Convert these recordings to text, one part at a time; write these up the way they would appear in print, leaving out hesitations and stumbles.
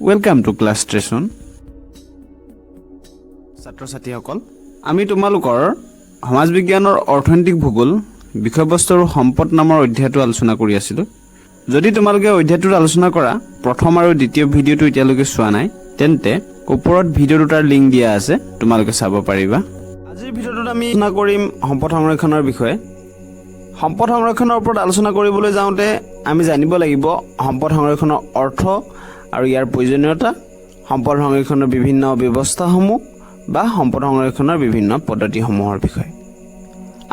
Welcome to class station. ছাত্ৰ ছাত্ৰীসকল, আমি তোমালোকৰ সমাজ বিজ্ঞানৰ অৰ্থনৈতিক ভূগোল বিষয়বস্তুৰ সম্পদ নামৰ অধ্যায়টো আলোচনা কৰি আছিলোঁ। যদি তোমালোকে অধ্যায়টোৰ আলোচনা কৰা প্ৰথম আৰু দ্বিতীয় ভিডিঅ'টো এতিয়ালৈকে চোৱা নাই, তেন্তে ওপৰত ভিডিঅ' দুটাৰ লিংক দিয়া আছে, তোমালোকে চাব পাৰিবা। আজিৰ ভিডিঅ'টোত আমি আলোচনা কৰিম সম্পদ সংৰক্ষণৰ বিষয়ে। সম্পদ সংৰক্ষণৰ ওপৰত আলোচনা কৰিবলৈ যাওঁতে আমি জানিব লাগিব সম্পদ সংৰক্ষণৰ অৰ্থ আৰু ইয়াৰ প্ৰয়োজনীয়তা, সম্পদ সংৰক্ষণৰ বিভিন্ন ব্যৱস্থাসমূহ বা সম্পদ সংৰক্ষণৰ বিভিন্ন পদ্ধতিসমূহৰ বিষয়ে।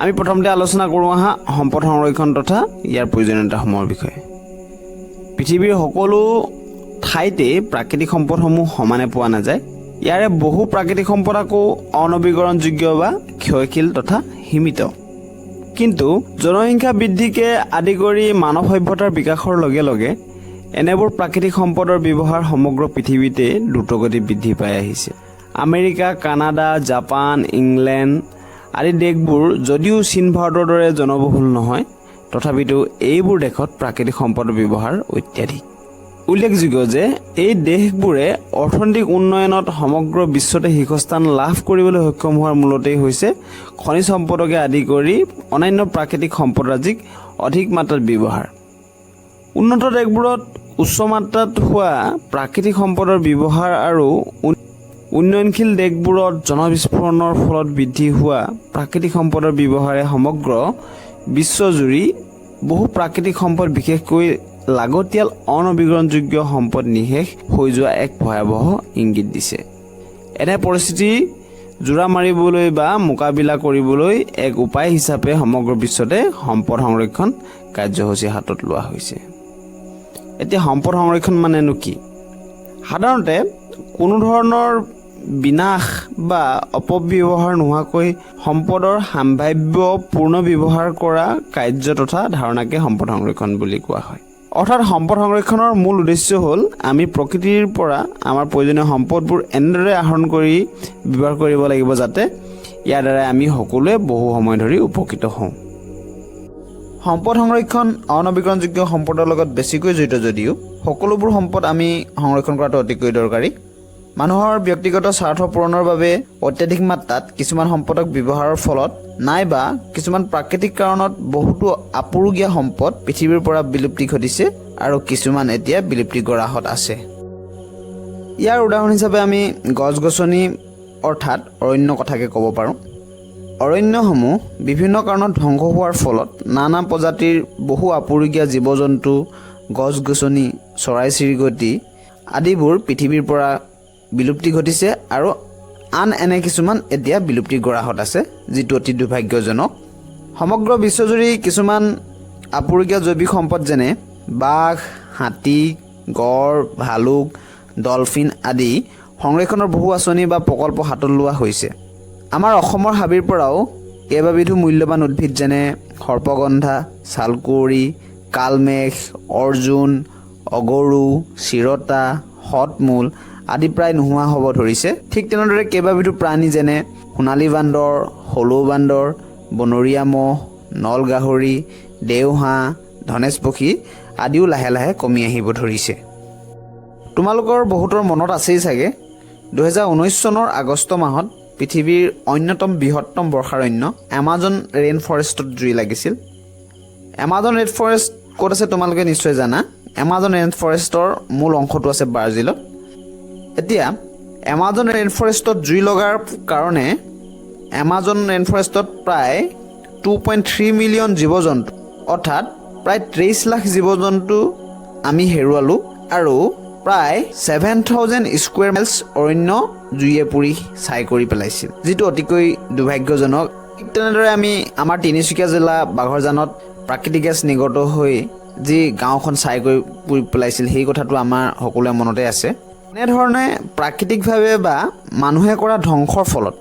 আমি প্ৰথমতে আলোচনা কৰোঁ সম্পদ সংৰক্ষণ তথা ইয়াৰ প্ৰয়োজনীয়তাসমূহৰ বিষয়ে। পৃথিৱীৰ সকলো ঠাইতে প্ৰাকৃতিক সম্পদসমূহ সমানে পোৱা নাযায়। ইয়াৰে বহু প্ৰাকৃতিক সম্পদ আকৌ অনবীকৰণযোগ্য বা ক্ষয়শীল তথা সীমিত। কিন্তু জনসংখ্যা বৃদ্ধিকে আদি কৰি মানৱ সভ্যতাৰ বিকাশৰ লগে লগে এনেবোৰ প্ৰাকৃতিক সম্পদৰ ব্যৱহাৰ সমগ্ৰ পৃথিৱীতে দ্ৰুতগতিত বৃদ্ধি পাই আহিছে। আমেৰিকা, কানাডা, জাপান, ইংলেণ্ড আদি দেশবোৰ যদিও চীন ভাৰতৰ দৰে জনবহুল নহয়, তথাপিতো এইবোৰ দেশত প্ৰাকৃতিক সম্পদৰ ব্যৱহাৰ অত্যাধিক। উল্লেখযোগ্য যে এই দেশবোৰে অৰ্থনৈতিক উন্নয়নত সমগ্ৰ বিশ্বতে শীৰ্ষস্থান লাভ কৰিবলৈ সক্ষম হোৱাৰ মূলতেই হৈছে খনিজ সম্পদকে আদি কৰি অন্যান্য প্ৰাকৃতিক সম্পদৰাজিক অধিক মাত্ৰাত ব্যৱহাৰ। উন্নত দেশবোৰত উচ্চ মাত্ৰাত হোৱা প্ৰাকৃতিক সম্পদৰ ব্যৱহাৰ আৰু উন্নয়নশীল দেশবোৰত জনবিস্ফোৰণৰ ফলত বৃদ্ধি হোৱা প্ৰাকৃতিক সম্পদৰ ব্যৱহাৰে সমগ্ৰ বিশ্বজুৰি বহু প্ৰাকৃতিক সম্পদ, বিশেষকৈ লাগতিয়াল অনবীকৰণযোগ্য সম্পদ নিঃশেষ হৈ যোৱা এক ভয়াৱহ ইংগিত দিছে। এনে পৰিস্থিতি জোৰা মাৰিবলৈ বা মোকাবিলা কৰিবলৈ এক উপায় হিচাপে সমগ্ৰ বিশ্বতে সম্পদ সংৰক্ষণ কাৰ্যসূচী হাতত লোৱা হৈছে। এতিয়া সম্পদ সংৰক্ষণ মানেনো কি? সাধাৰণতে কোনো ধৰণৰ বিনাশ বা অপব্যৱহাৰ নোহোৱাকৈ সম্পদৰ সাম্ভাৱ্য পূৰ্ণ ব্যৱহাৰ কৰা কাৰ্য তথা ধাৰণাকে সম্পদ সংৰক্ষণ বুলি কোৱা হয়। অৰ্থাৎ সম্পদ সংৰক্ষণৰ মূল উদ্দেশ্য হ'ল আমি প্ৰকৃতিৰ পৰা আমাৰ প্ৰয়োজনীয় সম্পদবোৰ এনেদৰে আহৰণ কৰি ব্যৱহাৰ কৰিব লাগিব যাতে ইয়াৰ দ্বাৰা আমি সকলোৱে বহু সময় ধৰি উপকৃত হওঁ। সম্পদ সংৰক্ষণ অনবীকৰণযোগ্য সম্পদৰ লগত বেছিকৈ জড়িত যদিও সকলোবোৰ সম্পদ আমি সংৰক্ষণ কৰাটো অতিকৈ দৰকাৰী। মানুহৰ ব্যক্তিগত স্বাৰ্থ পূৰণৰ বাবে অত্যাধিক মাত্ৰাত কিছুমান সম্পদক ব্যৱহাৰৰ ফলত নাইবা কিছুমান প্ৰাকৃতিক কাৰণত বহুতো আপুৰুগীয়া সম্পদ পৃথিৱীৰ পৰা বিলুপ্তি ঘটিছে আৰু কিছুমান এতিয়া বিলুপ্তি গৰাহত আছে। ইয়াৰ উদাহৰণ হিচাপে আমি গছ গছনি অৰ্থাৎ অৰণ্য কথাকে ক'ব পাৰোঁ। অৰণ্যসমূহ বিভিন্ন কাৰণত ধ্বংস হোৱাৰ ফলত নানা প্ৰজাতিৰ বহু আপুৰুগীয়া জীৱ জন্তু, গছ গছনি, চৰাই চিৰিকটি আদিবোৰ পৃথিৱীৰ পৰা বিলুপ্তি ঘটিছে আৰু আন এনে কিছুমান এতিয়া বিলুপ্তি গৰাহত আছে, যিটো অতি দুৰ্ভাগ্যজনক। সমগ্ৰ বিশ্বজুৰি কিছুমান আপুৰুগীয়া জৈৱিক সম্পদ যেনে বাঘ, হাতী, গড়, ভালুক, ডলফিন আদি সংৰক্ষণৰ বহু আঁচনি বা প্ৰকল্প হাতত লোৱা হৈছে। আমাৰ অসমৰ হাবিৰ পৰাও কেইবাবিধো মূল্যৱান উদ্ভিদ যেনে সৰ্পগন্ধা, ছালকুঁৱৰী, কালমেঘ, অৰ্জুন, অগৰু, চিৰতা, শতমূল আদি প্ৰায় নোহোৱা হ'ব ধৰিছে। ঠিক তেনেদৰে কেইবাবিধো প্ৰাণী যেনে সোণালী বান্দৰ, হলৌ বান্দৰ, বনৰীয়া মহ, নল গাহৰি, দেওহাঁহ, ধনেশ পক্ষী আদিও লাহে লাহে কমি আহিব ধৰিছে। তোমালোকৰ বহুতৰ মনত আছেই চাগে 2019 চনৰ আগষ্ট মাহত পৃথিৱীৰ অন্যতম বৃহত্তম বৰ্ষাৰণ্য এমাজন ৰেইন ফৰেষ্টত জুই লাগিছিল। এমাজন ৰেইন ফৰেষ্ট ক'ত আছে তোমালোকে নিশ্চয় জানা। এমাজন ৰেইন ফৰেষ্টৰ মূল অংশটো আছে ব্ৰাজিলত। এতিয়া এমাজন ৰেইন ফৰেষ্টত জুই লগাৰ কাৰণে এমাজন ৰেইন ফৰেষ্টত প্ৰায় 2.3 মিলিয়ন জীৱ জন্তু অৰ্থাৎ প্ৰায় 23 লাখ জীৱ জন্তু আমি হেৰুৱালোঁ আৰু প্ৰায় 7,000 স্কুৱেৰ মাইলছ অৰণ্য জুইয়ে পুৰি ছাই কৰি পেলাইছিল, যিটো অতিকৈ দুৰ্ভাগ্যজনক। ঠিক তেনেদৰে আমি আমাৰ তিনিচুকীয়া জিলা বাঘৰজানত প্ৰাকৃতিক গেছ নিৰ্গত হৈ যি গাঁওখন ছাই কৰি পুৰি পেলাইছিল, সেই কথাটো আমাৰ সকলোৰে মনতে আছে। এনেধৰণে প্ৰাকৃতিকভাৱে বা মানুহে কৰা ধ্বংসৰ ফলত,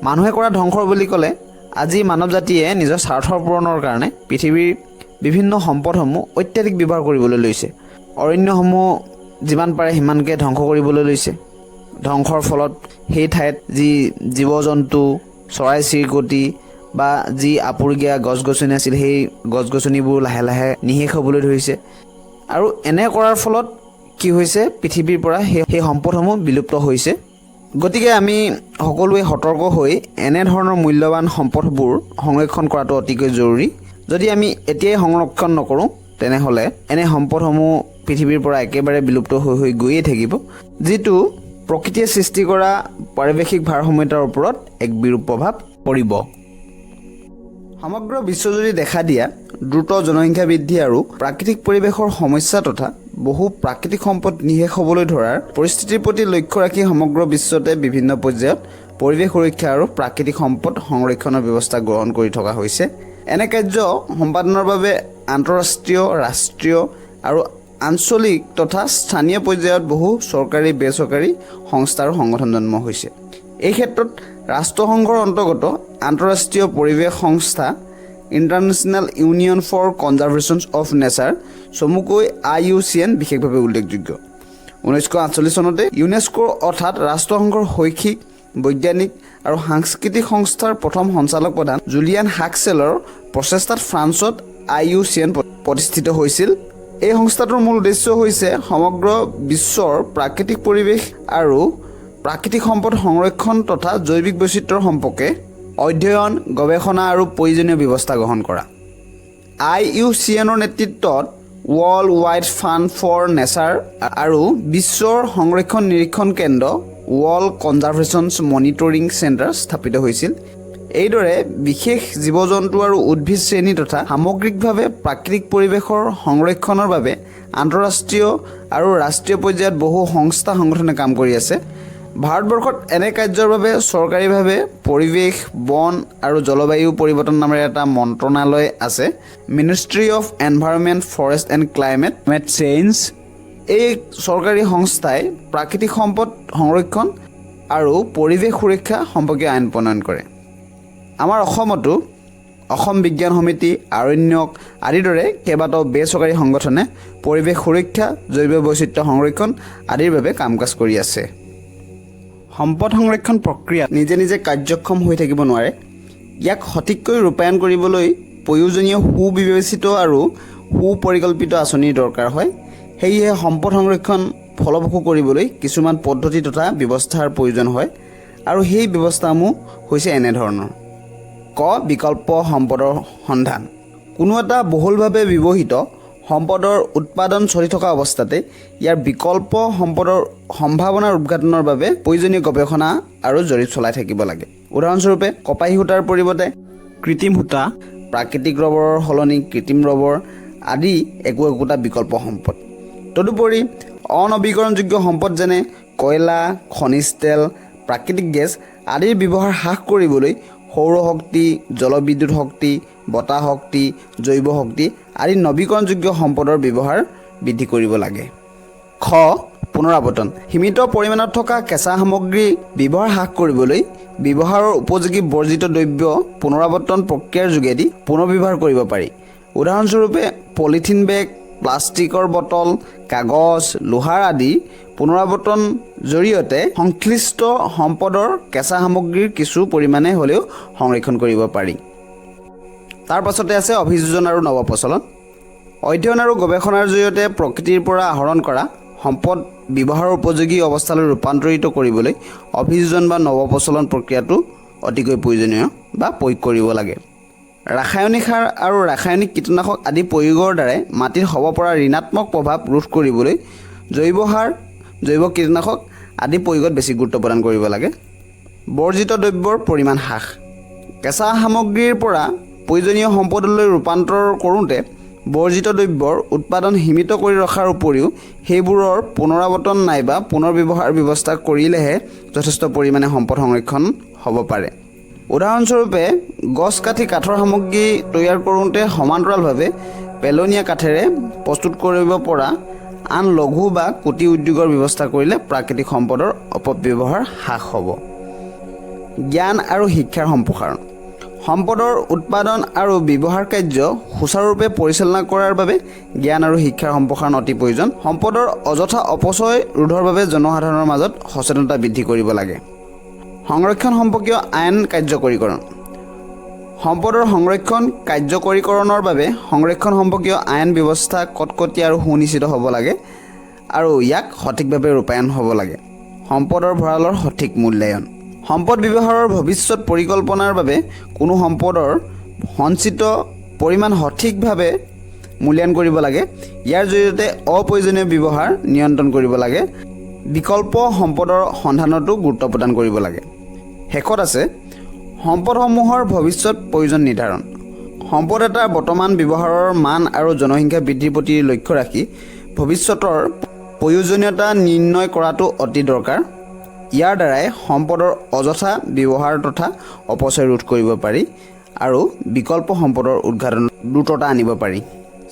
মানুহে কৰা ধ্বংস বুলি ক'লে আজি মানৱ জাতিয়ে নিজৰ স্বাৰ্থৰ পূৰণৰ কাৰণে পৃথিৱীৰ বিভিন্ন সম্পদসমূহ অত্যাধিক ব্যৱহাৰ কৰিবলৈ লৈছে। অৰণ্যসমূহ যিমান পাৰে সিমানকৈ ধ্বংস কৰিবলৈ লৈছে। ধ্বংসৰ ফলত সেই ঠাইত যি জীৱ জন্তু, চৰাই চিৰিকটি বা যি আপুৰুগীয়া গছ গছনি আছিল, সেই গছ গছনিবোৰ লাহে লাহে নিঃশেষ হ'বলৈ ধৰিছে। আৰু এনে কৰাৰ ফলত কি হৈছে পৃথিৱীৰ পৰা সেই সম্পদসমূহ বিলুপ্ত হৈছে। গতিকে আমি সকলোৱে সতৰ্ক হৈ এনে ধৰণৰ মূল্যৱান সম্পদবোৰ সংৰক্ষণ কৰাটো অতিকৈ জৰুৰী। যদি আমি এতিয়াই সংৰক্ষণ নকৰোঁ তেনেহ'লে এনে সম্পদসমূহ পৃথিৱীৰ পৰা একেবাৰে বিলুপ্ত হৈ হৈ গৈয়ে থাকিব, যিটো প্ৰকৃতিয়ে সৃষ্টি কৰা পাৰিৱেশিক ভাৰসাম্যতাৰ ওপৰত এক বিৰূপ প্ৰভাৱ পৰিব। সমগ্ৰ বিশ্বজুৰি দেখা দিয়া দ্ৰুত জনসংখ্যা বৃদ্ধি আৰু প্ৰাকৃতিক পৰিৱেশৰ সমস্যা তথা বহু প্ৰাকৃতিক সম্পদ নিঃশেষ হ'বলৈ ধৰাৰ পৰিস্থিতিৰ প্ৰতি লক্ষ্য ৰাখি সমগ্ৰ বিশ্বতে বিভিন্ন পৰ্যায়ত পৰিৱেশ সুৰক্ষা আৰু প্ৰাকৃতিক সম্পদ সংৰক্ষণৰ ব্যৱস্থা গ্ৰহণ কৰি থকা হৈছে। এনে কাৰ্য সম্পাদনৰ বাবে আন্তঃৰাষ্ট্ৰীয়, ৰাষ্ট্ৰীয় আৰু আঞ্চলিক তথা স্থানীয় পৰ্যায়ত বহু চৰকাৰী বেচৰকাৰী সংস্থা আৰু সংগঠন জন্ম হৈছে। এই ক্ষেত্ৰত ৰাষ্ট্ৰসংঘৰ অন্তৰ্গত আন্তঃৰাষ্ট্ৰীয় পৰিৱেশ সংস্থা international union for conservation of nature চমুকৈ IUCN বিশেষভাৱে উল্লেখযোগ্য। 1948 চনতে ইউনেস্কোৰ অৰ্থাৎ ৰাষ্ট্ৰসংঘৰ শৈক্ষিক, বৈজ্ঞানিক আৰু সাংস্কৃতিক সংস্থাৰ প্ৰথম সঞ্চালক প্ৰধান জুলিয়ান হাক্সেলৰ প্ৰচেষ্টাত ফ্ৰান্সত IUCN প্ৰতিষ্ঠিত হৈছিল। এই সংস্থাটোৰ মূল উদ্দেশ্য হৈছে সমগ্ৰ বিশ্বৰ প্ৰাকৃতিক পৰিৱেশ আৰু প্ৰাকৃতিক সম্পদ সংৰক্ষণ তথা জৈৱিক বৈচিত্ৰ্যৰ সম্পৰ্কে অধ্যয়ন, গৱেষণা আৰু প্ৰয়োজনীয় ব্যৱস্থা গ্ৰহণ কৰা। IUCNৰ নেতৃত্বত world wide fund for nature আৰু বিশ্বৰ সংৰক্ষণ নিৰীক্ষণ কেন্দ্ৰ ৱৰ্ল্ড কনজাৰ্ভেশ্যন মনিটৰিং চেণ্টাৰ স্থাপিত হৈছিল। এইদৰে বিশেষ জীৱ জন্তু আৰু উদ্ভিদ শ্ৰেণী তথা সামগ্ৰিকভাৱে প্ৰাকৃতিক পৰিৱেশৰ সংৰক্ষণৰ বাবে আন্তঃৰাষ্ট্ৰীয় আৰু ৰাষ্ট্ৰীয় পৰ্যায়ত বহু সংস্থা সংগঠনে কাম কৰি আছে। ভাৰতবৰ্ষত এনে কাৰ্যৰ বাবে চৰকাৰীভাৱে পৰিৱেশ, বন আৰু জলবায়ু পৰিৱৰ্তন নামেৰে এটা মন্ত্ৰণালয় আছে, ministry of environment, forest and climate change. এই চৰকাৰী সংস্থাই প্ৰাকৃতিক সম্পদ সংৰক্ষণ আৰু পৰিৱেশ সুৰক্ষা সম্পৰ্কীয় আইন প্ৰণয়ন কৰে। আমাৰ অসমতো অসম বিজ্ঞান সমিতি, আৰণ্যক আদিৰ দৰে কেইবাটাও বেচৰকাৰী সংগঠনে পৰিৱেশ সুৰক্ষা, জৈৱ বৈচিত্ৰ্য সংৰক্ষণ আদিৰ বাবে কাম কাজ কৰি আছে। সম্পদ সংৰক্ষণ প্ৰক্ৰিয়া নিজে নিজে কাৰ্যক্ষম হৈ থাকিব নোৱাৰে। ইয়াক সঠিককৈ ৰূপায়ণ কৰিবলৈ প্ৰয়োজনীয় সুবিবেচিত আৰু সুপৰিকল্পিত আঁচনিৰ দৰকাৰ হয়। সেয়েহে সম্পদ সংৰক্ষণ ফলপ্ৰসূ কৰিবলৈ কিছুমান পদ্ধতি তথা ব্যৱস্থাৰ প্ৰয়োজন হয় আৰু সেই ব্যৱস্থাসমূহ হৈছে এনেধৰণৰ। বিকল্প সম্পদৰ সন্ধান। কোনো এটা বহুলভাৱে ব্যৱহৃত সম্পদৰ উৎপাদন চলি থকা অৱস্থাতে ইয়াৰ বিকল্প সম্পদৰ সম্ভাৱনাৰ উদ্ঘাটনৰ বাবে প্ৰয়োজনীয় গৱেষণা আৰু জৰীপ চলাই থাকিব লাগে। উদাহৰণস্বৰূপে কপাহী সূতাৰ পৰিৱৰ্তে কৃত্ৰিম সূতা, প্ৰাকৃতিক ৰবৰৰ সলনি কৃত্ৰিম ৰবৰ আদি একোটা বিকল্প সম্পদ। তদুপৰি অনৱীকৰণযোগ্য সম্পদ যেনে কয়লা, খনিজ তেল, প্ৰাকৃতিক গেছ আদিৰ ব্যৱহাৰ হ্ৰাস কৰিবলৈ সৌৰশক্তি, জলবিদ্যুৎ শক্তি, বতাহ শক্তি, জৈৱ শক্তি আদি নৱীকৰণযোগ্য সম্পদৰ ব্যৱহাৰ বৃদ্ধি কৰিব লাগে। পুনৰাৱৰ্তন। সীমিত পৰিমাণত থকা কেঁচা সামগ্ৰী ব্যৱহাৰ হ্ৰাস কৰিবলৈ ব্যৱহাৰৰ উপযোগী বৰ্জিত দ্ৰব্য পুনৰাৱৰ্তন প্ৰক্ৰিয়াৰ যোগেদি পুনৰ্ব্যৱহাৰ কৰিব পাৰি। উদাহৰণস্বৰূপে পলিথিন বেগ, প্লাষ্টিকৰ বটল, কাগজ, লোহাৰ আদি পুনৰাৱৰ্তন জৰিয়তে সংশ্লিষ্ট সম্পদৰ কেঁচা সামগ্ৰীৰ কিছু পৰিমাণে হ'লেও সংৰক্ষণ কৰিব পাৰি। তাৰ পাছতে আছে অভিযোজন আৰু নৱপ্ৰচলন। অধ্যয়ন আৰু গৱেষণাৰ জৰিয়তে প্ৰকৃতিৰ পৰা আহৰণ কৰা সম্পদ ব্যৱহাৰৰ উপযোগী অৱস্থালৈ ৰূপান্তৰিত কৰিবলৈ অভিযোজন বা নৱপ্ৰচলন প্ৰক্ৰিয়াটো অতিকৈ প্ৰয়োজনীয় বা প্ৰয়োগ কৰিব লাগে। ৰাসায়নিক সাৰ আৰু ৰাসায়নিক কীটনাশক আদি প্ৰয়োগৰ দ্বাৰাই মাটিত হ'ব পৰা ঋণাত্মক প্ৰভাৱ ৰোধ কৰিবলৈ জৈৱ সাৰ, জৈৱ কীটনাশক আদি প্ৰয়োগত বেছি গুৰুত্ব প্ৰদান কৰিব লাগে। বৰ্জিত দ্ৰব্যৰ পৰিমাণ হ্ৰাস। কেঁচা সামগ্ৰীৰ পৰা প্ৰয়োজনীয় সম্পদলৈ ৰূপান্তৰ কৰোঁতে বৰ্জিত দ্ৰব্যৰ উৎপাদন সীমিত কৰি ৰখাৰ উপৰিও সেইবোৰৰ পুনৰাৱৰ্তন নাইবা পুনৰ্ব্যৱহাৰ ব্যৱস্থা কৰিলেহে যথেষ্ট পৰিমাণে সম্পদ সংৰক্ষণ হ'ব পাৰে। উদাহৰণস্বৰূপে গছ কাটি কাঠৰ সামগ্ৰী তৈয়াৰ কৰোঁতে সমান্তৰালভাৱে পেলনীয়া কাঠেৰে প্ৰস্তুত কৰিব পৰা আন লঘু বা কুটীৰ উদ্যোগৰ ব্যৱস্থা কৰিলে প্ৰাকৃতিক সম্পদৰ অপব্যৱহাৰ হ্ৰাস হ'ব। জ্ঞান আৰু শিক্ষাৰ সম্প্ৰসাৰণ। সম্পদৰ উৎপাদন আৰু ব্যৱহাৰ কাৰ্য সুচাৰুৰূপে পৰিচালনা কৰাৰ বাবে জ্ঞান আৰু শিক্ষাৰ সম্প্ৰসাৰণ অতি প্ৰয়োজন। সম্পদৰ অযথা অপচয় ৰোধৰ বাবে জনসাধাৰণৰ মাজত সচেতনতা বৃদ্ধি কৰিব লাগে। সংৰক্ষণ সম্পৰ্কীয় আইন কাৰ্যকৰীকৰণ। সম্পদৰ সংৰক্ষণ কাৰ্যকৰীকৰণৰ বাবে সংৰক্ষণ সম্পৰ্কীয় আইন ব্যৱস্থা কটকটীয়া আৰু সুনিশ্চিত হ'ব লাগে আৰু ইয়াক সঠিকভাৱে ৰূপায়ণ হ'ব লাগে। সম্পদৰ ভঁৰালৰ সঠিক মূল্যায়ন। সম্পদ ব্যৱহাৰৰ ভৱিষ্যত পৰিকল্পনাৰ বাবে কোনো সম্পদৰ সঞ্চিত পৰিমাণ সঠিকভাৱে মূল্যায়ন কৰিব লাগে। ইয়াৰ জৰিয়তে অপ্ৰয়োজনীয় ব্যৱহাৰ নিয়ন্ত্ৰণ কৰিব লাগে। বিকল্প সম্পদৰ সন্ধানতো গুৰুত্ব প্ৰদান কৰিব লাগে। শেষত আছে সম্পদসমূহৰ ভৱিষ্যত প্ৰয়োজন নিৰ্ধাৰণ। সম্পদ এটাৰ বৰ্তমান ব্যৱহাৰৰ মান আৰু জনসংখ্যা বৃদ্ধিৰ প্ৰতি লক্ষ্য ৰাখি ভৱিষ্যতৰ প্ৰয়োজনীয়তা নিৰ্ণয় কৰাটো অতি দৰকাৰ। ইয়াৰ দ্বাৰাই সম্পদৰ অযথা ব্যৱহাৰ তথা অপচয় ৰোধ কৰিব পাৰি আৰু বিকল্প সম্পদৰ উদ্ঘাটন দ্ৰুততা আনিব পাৰি।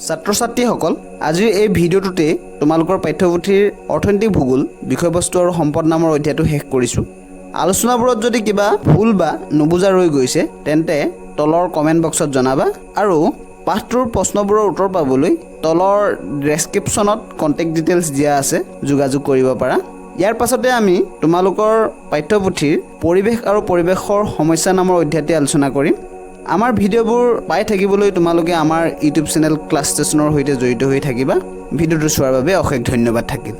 ছাত্ৰ ছাত্ৰীসকল, আজিৰ এই ভিডিঅ'টোতে তোমালোকৰ পাঠ্যপুথিৰ অৰ্থনৈতিক ভূগোল বিষয়বস্তু আৰু সম্পদ নামৰ অধ্যায়টো শেষ কৰিছোঁ। আলোচনাবোৰত যদি কিবা ভুল বা নুবুজা ৰৈ গৈছে তেন্তে তলৰ কমেণ্ট বক্সত জনাবা আৰু পাঠটোৰ প্ৰশ্নবোৰৰ উত্তৰ পাবলৈ তলৰ ডেছক্ৰিপশ্যনত কণ্টেক্ট ডিটেইলছ দিয়া আছে, যোগাযোগ কৰিব পাৰা। ইয়াৰ পাছতে আমি তোমালোকৰ পাঠ্যপুথিৰ পৰিৱেশ আৰু পৰিৱেশৰ সমস্যা নামৰ অধ্যায়টি আলোচনা কৰিম। আমাৰ ভিডিঅ'বোৰ পাই থাকিবলৈ তোমালোকে আমাৰ ইউটিউব চেনেল ক্লাছ ষ্টেচনৰ সৈতে জড়িত হৈ থাকিবা। ভিডিঅ'টো চোৱাৰ বাবে অশেষ ধন্যবাদ থাকিল।